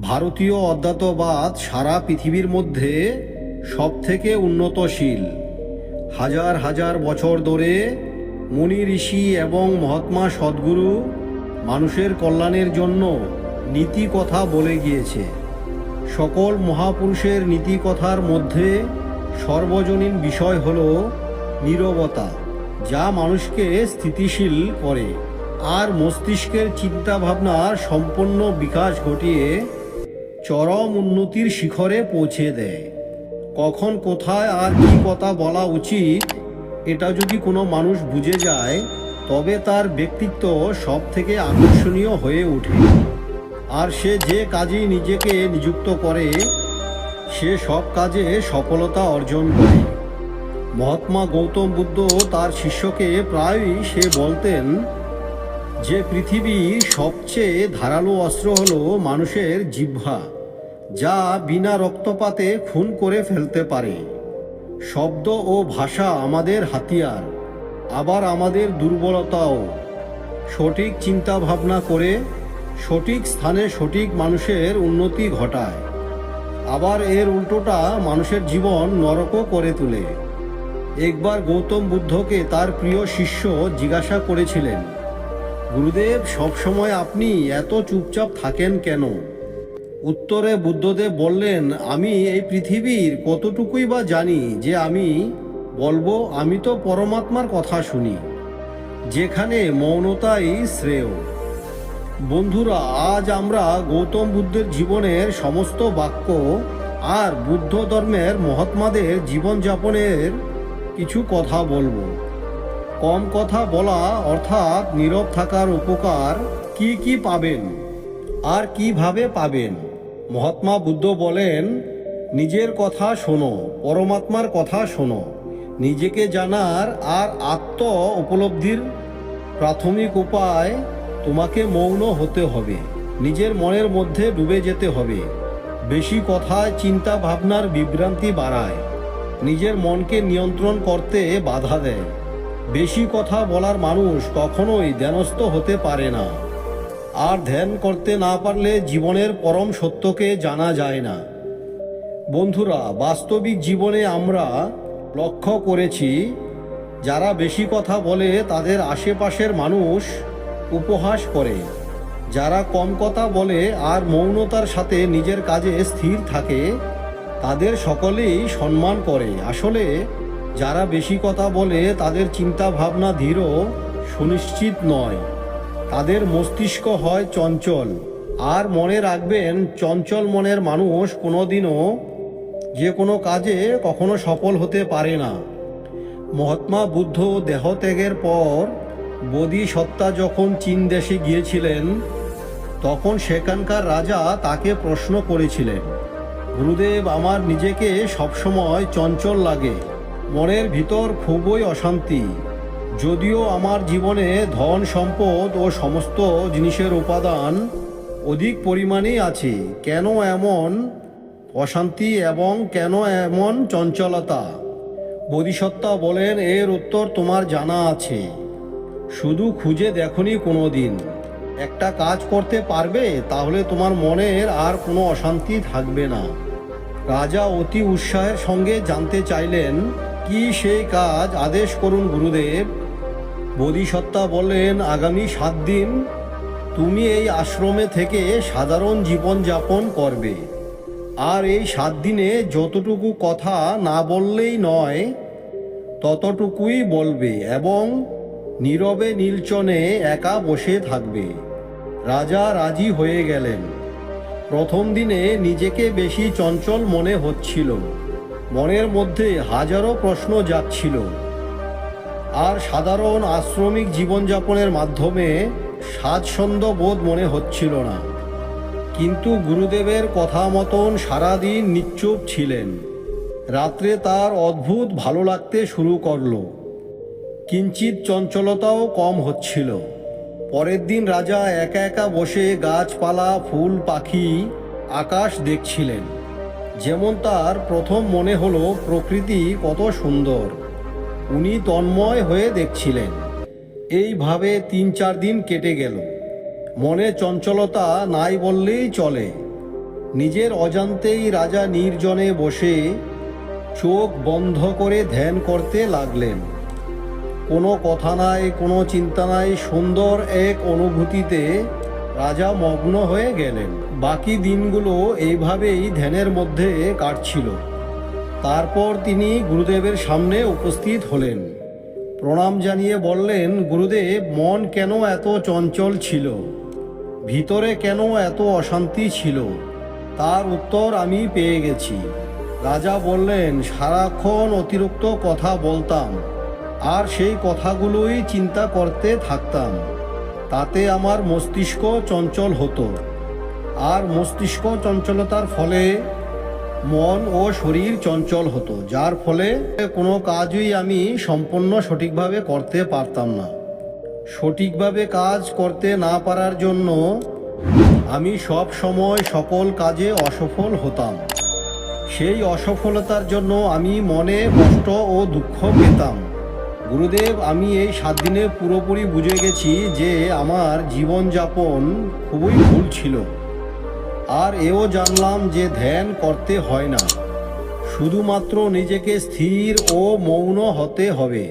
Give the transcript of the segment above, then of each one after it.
ভারতীয় অধ্যাত্মবাদ সারা পৃথিবীর মধ্যে সবথেকে উন্নতশীল। হাজার হাজার বছর ধরে মুনি ঋষি এবং মহাত্মা সদ্গুরু মানুষের কল্যাণের জন্য নীতি কথা বলে গিয়েছে। সকল মহাপুরুষের নীতি কথার মধ্যে সর্বজনীন বিষয় হল নীরবতা, যা মানুষকে স্থিতিশীল করে আর মস্তিষ্কের চিন্তাভাবনার সম্পূর্ণ বিকাশ ঘটিয়ে চরম উন্নতির শিখরে পৌঁছে দেয়। কখন কোথায় আর কী কথা বলা উচিত এটা যদি কোনো মানুষ বুঝে যায়, তবে তার ব্যক্তিত্ব সব থেকে আকর্ষণীয় হয়ে ওঠে। আর সে যে কাজেই নিজেকে নিযুক্ত করে, সে সব কাজে সফলতা অর্জন করে। মহাত্মা গৌতম বুদ্ধ তার শিষ্যকে প্রায়ই সে বলতেন যে পৃথিবীর সবচেয়ে ধারালো অস্ত্র হলো মানুষের জিহ্বা, যা বিনা রক্তপাতে খুন করে ফেলতে পারে। শব্দ ও ভাষা আমাদের হাতিয়ার, আবার আমাদের দুর্বলতাও। সঠিক চিন্তা ভাবনা করে সঠিক স্থানে সঠিক মানুষের উন্নতি ঘটায়, আবার এর উল্টোটা মানুষের জীবন নরকও করে তোলে। একবার গৌতম বুদ্ধকে তার প্রিয় শিষ্য জিজ্ঞাসা করেছিলেন, গুরুদেব, সবসময় আপনি এত চুপচাপ থাকেন কেন? উত্তরে বুদ্ধদেব বললেন, আমি এই পৃথিবীর কতটুকুই বা জানি যে আমি বলবো? আমি তো পরমাত্মার কথা শুনি, যেখানে মৌনতাই শ্রেয়। বন্ধুরা, আজ আমরা গৌতম বুদ্ধের জীবনের সমস্ত বাক্য আর বুদ্ধ ধর্মের মহাত্মাদের জীবনযাপনের কিছু কথা বলবো। কম কথা বলা অর্থাৎ নীরব থাকার উপকার কি কি পাবেন আর কিভাবে পাবেন। মহাত্মা বুদ্ধ বলেন, নিজের কথা শোনো, পরমাত্মার কথা শোনো। নিজেকে জানার আর আত্ম উপলব্ধির প্রাথমিক উপায় তোমাকে মৌন হতে হবে, নিজের মনের মধ্যে ডুবে যেতে হবে। বেশি কথায় চিন্তা ভাবনার বিভ্রান্তি বাড়ায়, নিজের মনকে নিয়ন্ত্রণ করতে বাধা দেয়। বেশি কথা বলার মানুষ কখনোই ধ্যানস্থ হতে পারে না, আর ধ্যান করতে না পারলে জীবনের পরম সত্যকে জানা যায় না। বন্ধুরা, বাস্তবিক জীবনে আমরা লক্ষ্য করেছি, যারা বেশি কথা বলে তাদের আশেপাশের মানুষ উপহাস করে। যারা কম কথা বলে আর মৌনতার সাথে নিজের কাজে স্থির থাকে, তাদের সকলেই সম্মান করে। আসলে যারা বেশি কথা বলে তাদের চিন্তা ভাবনা দৃঢ় সুনিশ্চিত নয়, তাদের মস্তিষ্ক হয় চঞ্চল। আর মনে রাখবেন, চঞ্চল মনের মানুষ কোনোদিনও যে কোনো কাজে কখনো সফল হতে পারে না। মহাত্মা বুদ্ধ দেহত্যাগের পর বোধিসত্ত্বা যখন চীন দেশে গিয়েছিলেন, তখন সেখানকার রাজা তাকে প্রশ্ন করেছিলেন, গুরুদেব, আমার নিজেকে সবসময় চঞ্চল লাগে, মনের ভিতর খুবই অশান্তি। যদিও আমার জীবনে ধন সম্পদ ও সমস্ত জিনিসের উপাদান অধিক পরিমাণেই আছে, কেন এমন অশান্তি এবং কেন এমন চঞ্চলতা? বোধিসত্ত্বা বলেন, এর উত্তর তোমার জানা আছে, শুধু খুঁজে দেখনি কোনো দিন। একটা কাজ করতে পারবে, তাহলে তোমার মনের আর কোনো অশান্তি থাকবে না। রাজা অতি উৎসাহের সঙ্গে জানতে চাইলেন, কি সেই কাজ? আদেশ করুন গুরুদেব। বোধিসত্ত্বা বললেন, আগামী 7 দিন তুমি এই আশ্রমে থেকে সাধারণ জীবন যাপন করবে, আর এই 7 দিনে যতটুকু কথা না বললেই নয় ততটুকুই বলবে এবং নীরবে নির্জনে একা বসে থাকবে। রাজা রাজি হয়ে গেলেন। প্রথম দিনে নিজেকে বেশি চঞ্চল মনে হচ্ছিল, মনের মধ্যে হাজারো প্রশ্ন যাচ্ছিল, আর সাধারণ আশ্রমিক জীবনযাপনের মাধ্যমে স্বাচ্ছন্দ্য বোধ মনে হচ্ছিল না। কিন্তু গুরুদেবের কথা মতন সারাদিন নিশ্চুপ ছিলেন। রাত্রে তার অদ্ভুত ভালো লাগতে শুরু করলো, কিঞ্চিত চঞ্চলতাও কম হচ্ছিল। পরের দিন রাজা একা একা বসে গাছপালা, ফুল, পাখি, আকাশ দেখছিলেন। যেমন তার প্রথম মনে হলো প্রকৃতি কত সুন্দর, উনি তন্ময় হয়ে দেখছিলেন। এইভাবে 3-4 দিন কেটে গেল। মনে চঞ্চলতা নাই বললেই চলে। নিজের অজান্তেই রাজা নির্জনে বসে চোখ বন্ধ করে ধ্যান করতে লাগলেন। কোনো কথা নাই, কোনো চিন্তা নাই, সুন্দর এক অনুভূতিতে রাজা মগ্ন হয়ে গেলেন। বাকি দিনগুলো এইভাবেই ধ্যানের মধ্যে কাটছিল। তারপর তিনি গুরুদেবের সামনে উপস্থিত হলেন। প্রণাম জানিয়ে বললেন, গুরুদেব, মন কেন এত চঞ্চল ছিল, ভিতরে কেন এত অশান্তি ছিল, তার উত্তর আমি পেয়ে গেছি। রাজা বললেন, সারাক্ষণ অতিরিক্ত কথা বলতাম আর সেই কথাগুলোই চিন্তা করতে থাকতাম। তাতে আমার মস্তিষ্ক চঞ্চল হতো, আর মস্তিষ্ক চঞ্চলতার ফলে মন ও শরীর চঞ্চল হতো, যার ফলে কোনো কাজই আমি সম্পূর্ণ সঠিকভাবে করতে পারতাম না। সঠিকভাবে কাজ করতে না পারার জন্য আমি সব সময় সকল কাজে অসফল হতাম। সেই অসফলতার জন্য আমি মনে কষ্ট ও দুঃখ পেতাম। গুরুদেব, আমি এই 7 দিনে পুরোপুরি বুঝে গেছি যে আমার জীবনযাপন খুবই ভুল ছিল। আর এও জানলাম যে ধ্যান করতে হয় না, শুধুমাত্র নিজেকে স্থির ও মৌন হতে হবে।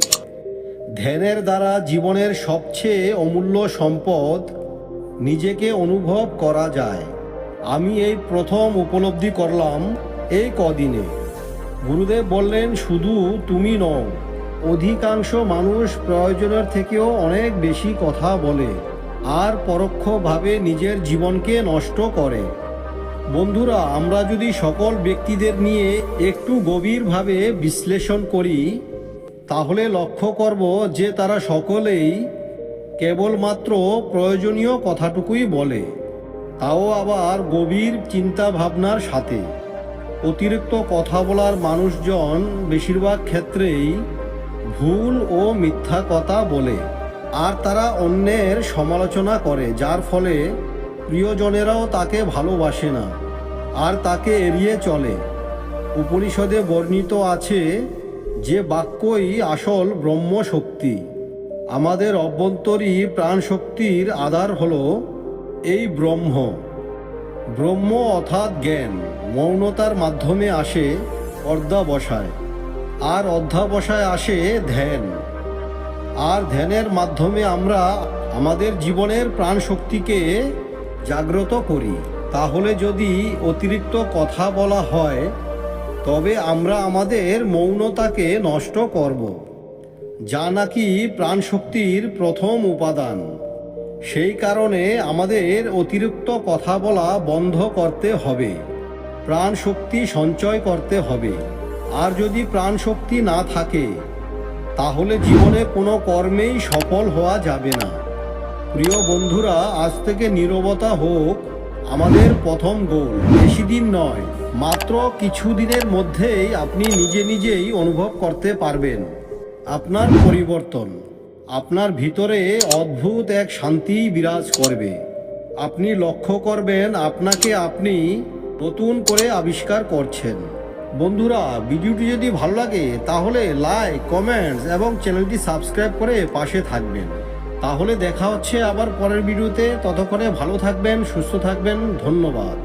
ধ্যানের দ্বারা জীবনের সবচেয়ে অমূল্য সম্পদ নিজেকে অনুভব করা যায়। আমি এই প্রথম উপলব্ধি করলাম এই কদিনে। গুরুদেব বললেন, শুধু তুমি নও, অধিকাংশ মানুষ প্রয়োজনের থেকেও অনেক বেশি কথা বলে আর পরোক্ষভাবে নিজের জীবনকে নষ্ট করে। বন্ধুরা, আমরা যদি সকল ব্যক্তিদের নিয়ে একটু গভীরভাবে বিশ্লেষণ করি, তাহলে লক্ষ্য করব যে তারা সকলেই কেবলমাত্র প্রয়োজনীয় কথাটুকুই বলে, তাও আবার গভীর চিন্তা ভাবনার সাথে। অতিরিক্ত কথা বলার মানুষজন বেশিরভাগ ক্ষেত্রেই ভুল ও মিথ্যা কথা বলে, আর তারা অন্যের সমালোচনা করে, যার ফলে প্রিয়জনেরাও তাকে ভালোবাসে না আর তাকে এড়িয়ে চলে। উপনিষদে বর্ণিত আছে যে বাক্যই আসল ব্রহ্ম শক্তি। আমাদের অভ্যন্তরী প্রাণশক্তির আধার হলো এই ব্রহ্ম। ব্রহ্ম অর্থাৎ জ্ঞান মৌনতার মাধ্যমে আসে অধ্যবসায়, আর অধ্যবসায় আসে ধ্যান, আর ধ্যানের মাধ্যমে আমরা আমাদের জীবনের প্রাণশক্তিকে জাগ্রত করি। তাহলে যদি অতিরিক্ত কথা বলা হয়, তবে আমরা আমাদের মৌনতাকে নষ্ট করব, যা নাকি প্রাণশক্তির প্রথম উপাদান। সেই কারণে আমাদের অতিরিক্ত কথা বলা বন্ধ করতে হবে, প্রাণশক্তি সঞ্চয় করতে হবে। আর যদি প্রাণশক্তি না থাকে, তাহলে জীবনে কোনো কর্মেই সফল হওয়া যাবে না। প্রিয় বন্ধুরা, আজ থেকে নীরবতা হোক আমাদের প্রথম গোল। বেশি দিন নয়, মাত্র কিছু দিনের মধ্যেই আপনি নিজে নিজেই অনুভব করতে পারবেন আপনার পরিবর্তন। আপনার ভিতরে অদ্ভুত এক শান্তি বিরাজ করবে। আপনি লক্ষ্য করবেন আপনাকে আপনি নতুন করে আবিষ্কার করছেন। বন্ধুরা, ভিডিওটি যদি ভালো লাগে তাহলে লাইক, কমেন্টস এবং চ্যানেলটি সাবস্ক্রাইব করে পাশে থাকবেন। তাহলে দেখা হচ্ছে আবার পরের ভিডিওতে। ততক্ষণে ভালো থাকবেন, সুস্থ থাকবেন। ধন্যবাদ।